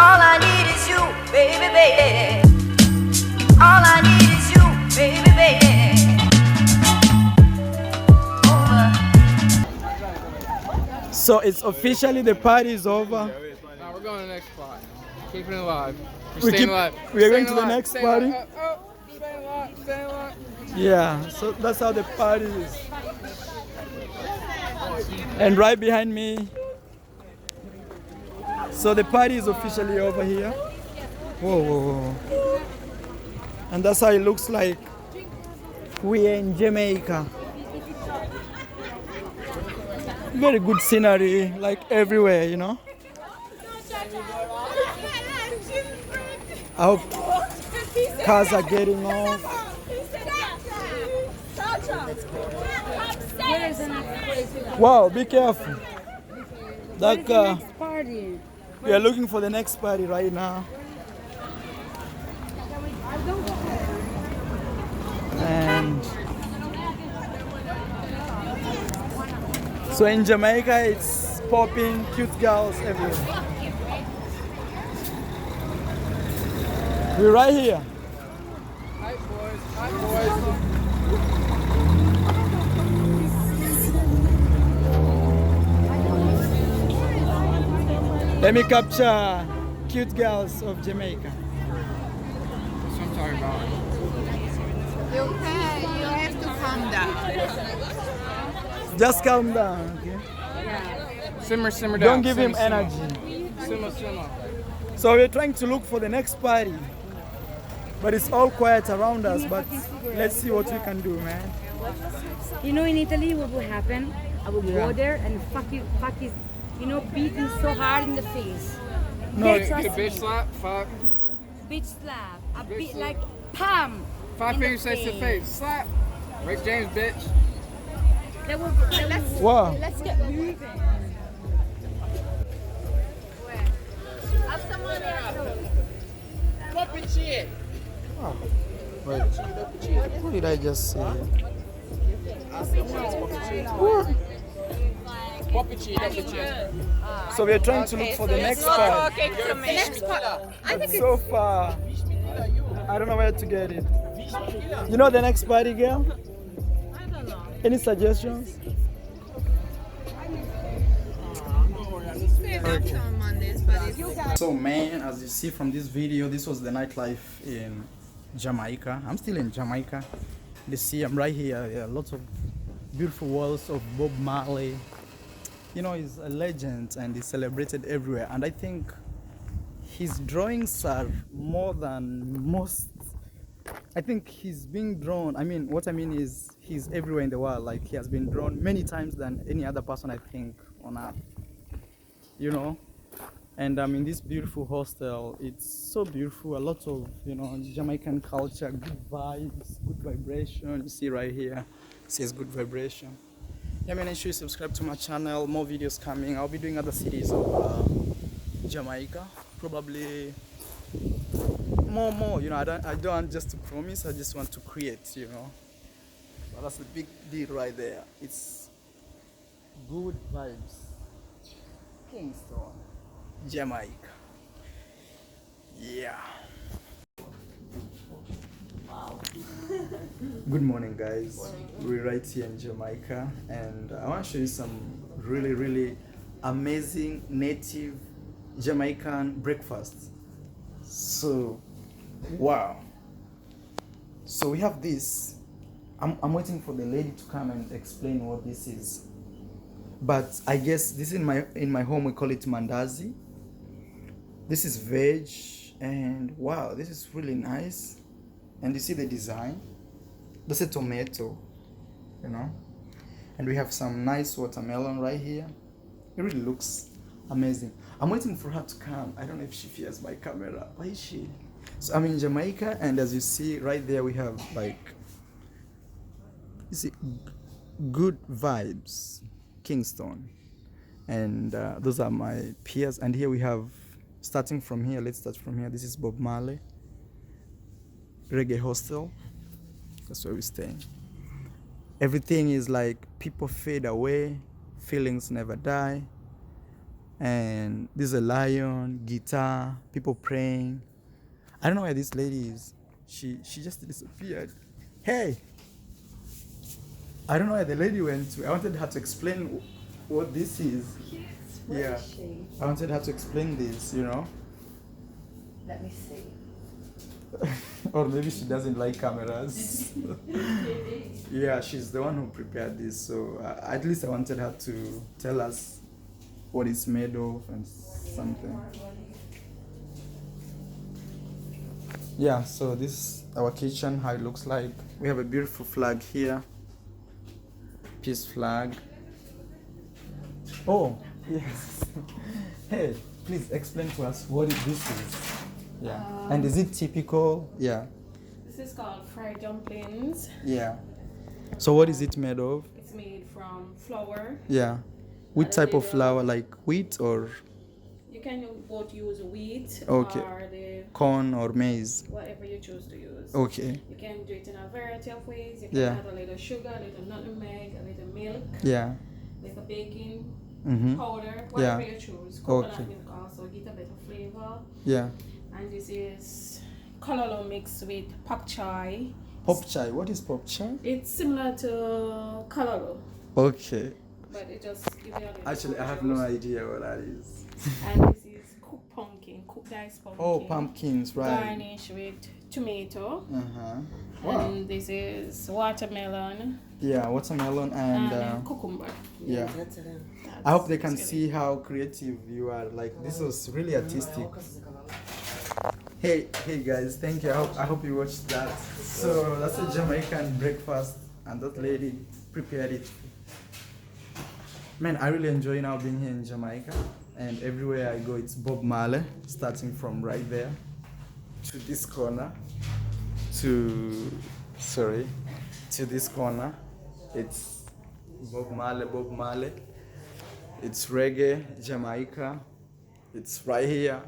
All I need is you, baby, baby. All I need is you, baby, baby. So it's officially the party is over. Now we're going to the next spot. Keeping it alive. We Staying keep- alive. we are Staying going to the alive. next Staying party. alive. Staying alive. Staying alive. Yeah, so that's how the party is. And right behind me, so the party is officially over here. Whoa, whoa, whoa. And that's how it looks like. We are in Jamaica. Very good scenery, like everywhere, you know. I hope cars are getting off. Wow, be careful. That car. Party. We are looking for the next party right now. And so in Jamaica, it's popping, cute girls everywhere. We're right here. Hi, boys. Hi, boys. Let me capture cute girls of Jamaica. That's what I'm talking about. You have to calm down. Just calm down, okay? Simmer down. Don't give him Simmer. energy. Simmer. So we're trying to look for the next party, but it's all quiet around us. But let's see what we can do, man. You know, in Italy, what will happen? I will Yeah. go there and fuck is, you know, beaten so hard in the face. No, They Get trust a bitch me. slap. Fuck. Bitch slap. A Bitch bit slap. like pam. 5 in the fingers face to face. Slap. Rick James, bitch. That will, Wow. let's get moving. Wait. What did I just say? So we're trying to look for the next party. But so far, I don't know where to get it. You know the next party, girl? I don't know. Any suggestions? So man, as you see from this video, this was the nightlife in Jamaica. I'm still in Jamaica. You see, I'm right here. There are lots of beautiful walls of Bob Marley. You know, he's a legend and he's celebrated everywhere. And I think his drawings are more than most. I think he's being drawn. I mean, what I mean is he's everywhere in the world. Like he has been drawn many times than any other person I think on earth. You know. And I'm in this beautiful hostel. It's so beautiful. A lot of, you know, Jamaican culture, good vibes, good vibration. You see right here, it says good vibration. Yeah, man, make sure you subscribe to my channel. More videos coming. I'll be doing other cities of Jamaica. Probably more. You know, I don't want just to promise. I just want to create. You know, but that's the big deal right there. It's good vibes. Kingston, Jamaica. Yeah. Good morning, guys. We're right here in Jamaica, and I want to show you some really amazing native Jamaican breakfast. So, wow. So we have this. I'm waiting for the lady to come and explain what this is. But I guess this in my home we call it mandazi. This is veg, and wow, this is really nice. And you see the design. That's a tomato, you know. And we have some nice watermelon right here. It really looks amazing. I'm waiting for her to come. I don't know if she fears my camera. Where is she? So I'm in Jamaica, and as you see right there, we have like, you see, good vibes, Kingston, and those are my peers. And here we have, starting from here, let's start from here. This is Bob Marley Reggae Hostel. That's where we're staying. Everything is like people fade away, feelings never die. And there's a lion, guitar, people praying. I don't know where this lady is. She just disappeared. Hey! I don't know where the lady went to. I wanted her to explain what this is. Yeah. I wanted her to explain this, you know? Let me see. Or maybe she doesn't like cameras. Yeah, she's the one who prepared this. So at least I wanted her to tell us what it's made of and something. Yeah, so this is our kitchen, how it looks like. We have a beautiful flag here. Peace flag. Oh, yes. Hey, please explain to us what this is. Yeah. And is it typical? Yeah. This is called fried dumplings. Yeah. So what is it made of? It's made from flour. Yeah. What type of flour, like wheat or? You can both use wheat Okay. or the Corn or maize? whatever you choose to use. Okay. You can do it in a variety of ways. You can Yeah. add a little sugar, a little nutmeg, a little milk, Yeah. little baking Mm-hmm. powder, whatever Yeah. you choose. Coconut Okay. milk also get a better flavor. Yeah. And this is kololo mixed with pak chai. Pop chai. What is pop chai? It's similar to kololo, Okay. but it just gives you a little Actually, I have more no juice. idea what that is. And this is cooked pumpkin, cooked diced pumpkin. Oh, pumpkins, right. Garnished with tomato. Uh-huh. Wow. And this is watermelon Yeah, watermelon and cucumber. yeah. I hope they can see how creative you are. Like, this was really artistic. Hey guys, thank you. I hope you watched that. So that's a Jamaican breakfast, and that lady prepared it. Man, I really enjoy now being here in Jamaica, and everywhere I go it's Bob Marley, starting from right there to this corner to this corner. It's Bob Marley. It's reggae, Jamaica. It's right here.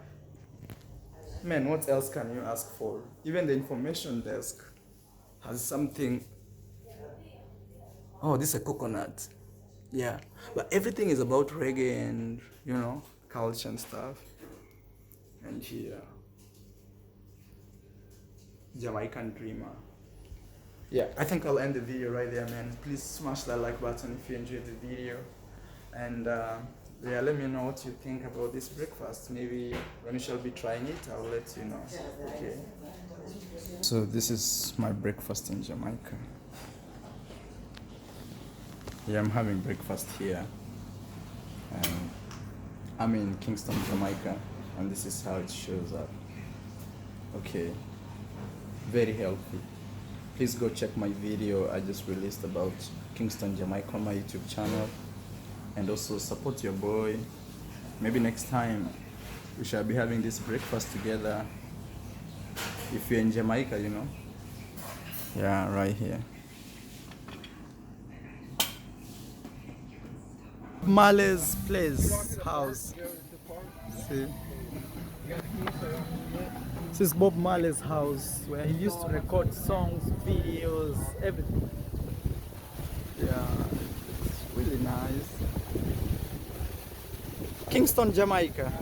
Man, what else can you ask for? Even the information desk has something. Oh, this is a coconut. Yeah, but everything is about reggae and, you know, culture and stuff. And here, Jamaican dreamer. Yeah, I think I'll end the video right there, man. Please smash that like button if you enjoyed the video. And yeah, let me know what you think about this breakfast. Maybe when you shall be trying it, I'll let you know. Okay. So this is my breakfast in Jamaica. Yeah, I'm having breakfast here. And I'm in Kingston, Jamaica, and this is how it shows up. Okay. Very healthy. Please go check my video I just released about Kingston, Jamaica on my YouTube channel. And also support your boy. Maybe next time we shall be having this breakfast together. If you're in Jamaica, you know. Yeah, right here. Marley's place, house. See? This is Bob Marley's house where he used to record songs, videos, everything. Yeah, it's really nice. Kingston, Jamaica.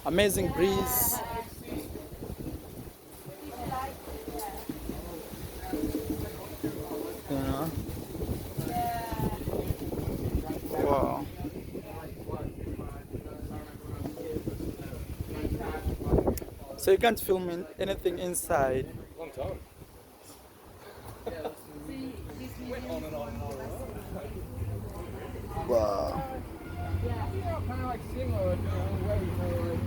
Amazing breeze. You know? Wow. So you can't film anything inside. Long time. Wow. Yeah, kind of like similar, you know, way more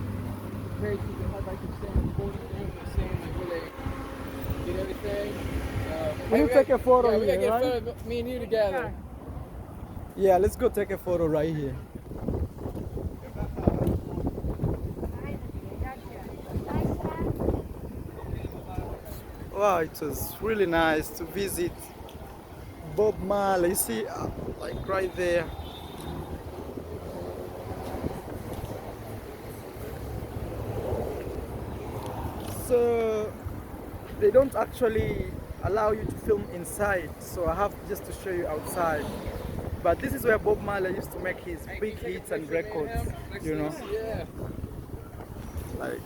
crazy than like I could stand recording things and seeing like where they did everything. We'll take a photo yeah, we gotta here, get right? a photo, me and you together. Yeah, let's go take a photo right here. wow, it was really nice to visit Bob Marley. You see, like right there. So they don't actually allow you to film inside, so I have just to show you outside. But this is where Bob Marley used to make his big hits and records, you know. Yeah. Like